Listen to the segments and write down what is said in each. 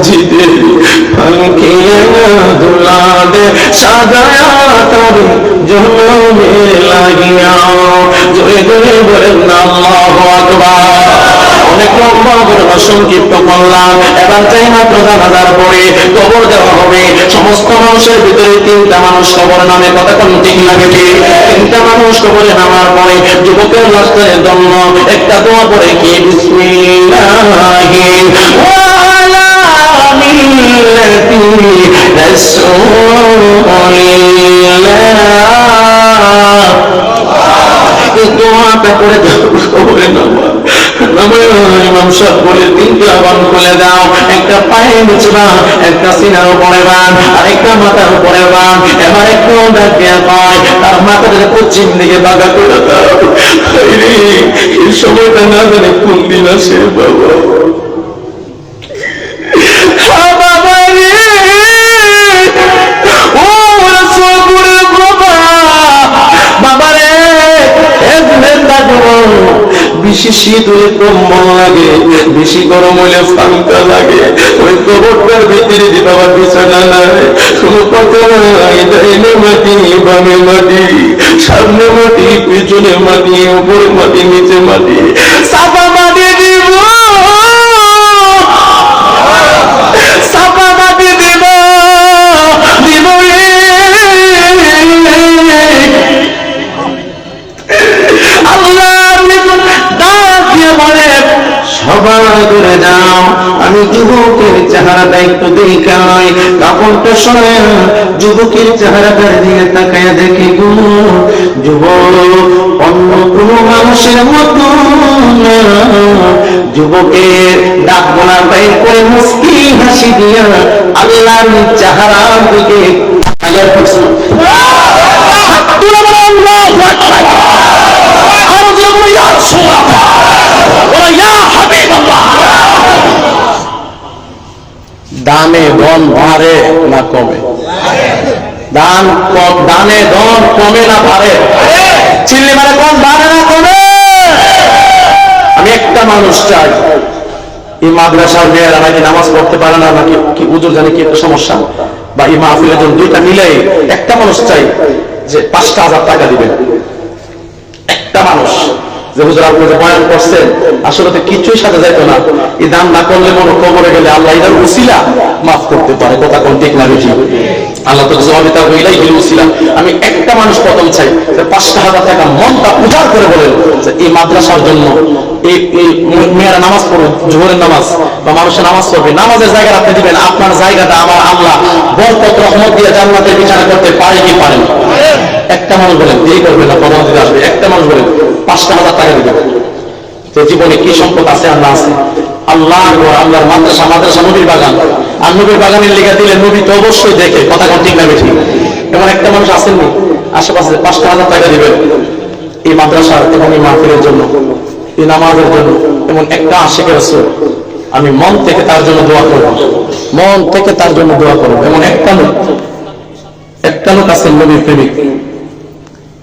মসজিদে পাখিয়া দুলা দে সাজায়া তার জন্মে লাগিয়া জোরে জোরে বলেন আল্লাহু আকবার। অনেক লম্বা করে সংক্ষিপ্ত করলাম। এবার চাই মাত্র জানাজার পরে কবর দেওয়া হবে। সমস্ত মানুষের ভিতরে তিনটা মানুষ কবর নামে, কথা কোন ঠিক লাগে? তিনটা মানুষ কবরে নামার পরে যুবকের লাশের জন্য একটা দোয়া পড়ে কি বিসমিল্লাহি ওয়ালা মিল্লাতি রাসূলিল্লাহ। এই দোয়াটা করে কবরে নামা ইমাম সাহেব বলে তিনটা বান খুলে দাও, একটা পায়ে মুছবা, একটা সিনার উপরে বান, আর একটা মাথার উপরে বান। এবার একটু ডাক দেয়া পায় তার মাথাটা পশ্চিম দিকে বাঁকা করে দাও। এই সময়টা না জানে কোন দিন আসে বাবা। বেশি শীত হলে কম্বল লাগে, বেশি গরম হলে পাঙ্খা লাগে। ওই কবরটার ভিতরে যে বাবা বিছানা নাই, কোনো কথা নাই। ডাইনে মাটি, বামে মাটি, সামনে মাটি, পিছনে মাটি, উপরে মাটি, নিচে মাটি, চাপা মাটি দিব, চাপা মাটি দিব দিব। সবাই করে যাও, আমি যুবকের চেহারাটা একটু দেখাই। কাপড়টা সরে যুবকের চেহারাটার দিকে তাকায় দেখি গো যুবক অন্য কোনো মানুষের মতো না। যুবকের ডাক বোনা বাইর করে মুস্কি হাসি দিয়া আল্লাহর চেহারার দিকে তাকায় করছে। দানে ধন বাড়ে না কমে? দানে ধন কমে না বাড়ে? চিল্লি মানে কোন বাড়ে না কমে? আমি একটা মানুষ চাই, এই মাদ্রাসার মেয়েরা নাকি নামাজ পড়তে পারে না, নাকি কি উজুর জানি কি একটা সমস্যা, বা এই মাহফিলের জন্য দুইটা মিলে একটা মানুষ চাই যে 5,000 টাকা দিবেন। একটা মানুষ যে হুজুর আপনি যে বয়ান করছেন আসলে তো কিছুই সাথে যাইতো না, এই দান না করলে মনে কবরে গেলে আল্লাহ এটার উসিলা মাফ করতে পারে, কথা কোন ঠিক না বেশি? আল্লাহ তো জবাবিতা হইলাই হিল উসিলা। আমি একটা মানুষ প্রথম চাই যে 5,000 টাকা মনটা উজাড় করে বলেন যে এই মাদ্রাসার জন্য এই মেয়েরা নামাজ পড়বে, জোহরের নামাজ বা মানুষের নামাজ পড়বে, নামাজের জায়গা আপনি দিবেন। আপনার জায়গাটা আমার আল্লাহ বরকত রহমত দিয়ে জান্নাতের বিছানা করতে পারে কি পারেন? একটা মানুষ বলেন, এই করবে না পরম দিতে আসবে, একটা মানুষ বলেন 5,000 টাকা দিবেন। তো জীবনে কি সম্পদ আছে? আল্লাহ আছে। আল্লাহ আল্লাহর মাদ্রাসা, মাদ্রাসা নবীর বাগান, আর নবীর বাগানের লেখা দিলে নবী তো অবশ্যই দেখে, কথা কোন ঠিক না বেশি? এমন একটা মানুষ আসেননি আশেপাশে 5,000 টাকা দিবেন এই মাদ্রাসার এবং এই মাহফিলের জন্য, এই নামাজের জন্য। এমন একটা আশিকের রাসূল আমি মন থেকে তার জন্য দোয়া করব, মন থেকে তার জন্য দোয়া করব। এমন একটা লোক আছেন নবীর প্রেমিক,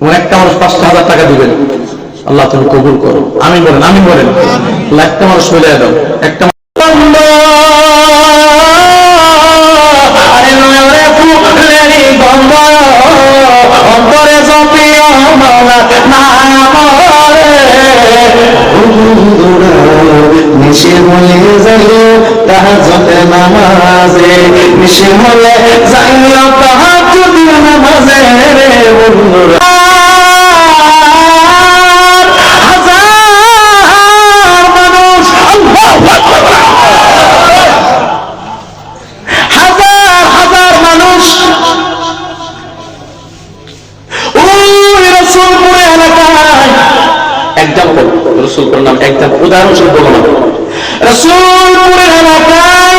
এমন একটা মানুষ 5,000 টাকা দিবেন। আল্লাহ তুমি কবুল করো। আমি বলেন, আমি বলেন, একটা মানুষ মিলে দাও। একটা মিশে হলে যাইও তাহাজ্জুদের নামাজে, মিশে হলে যাইও তাহাজ্জুদের নামাজে রে বন্ধুরা। রসুলপুরের নাম একদম উদাহরণস্বরূপ বললাম। রসুলপুরের এলাকায়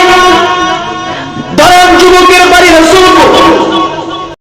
দয়াল যুবকের বাড়ি রসুলপুর,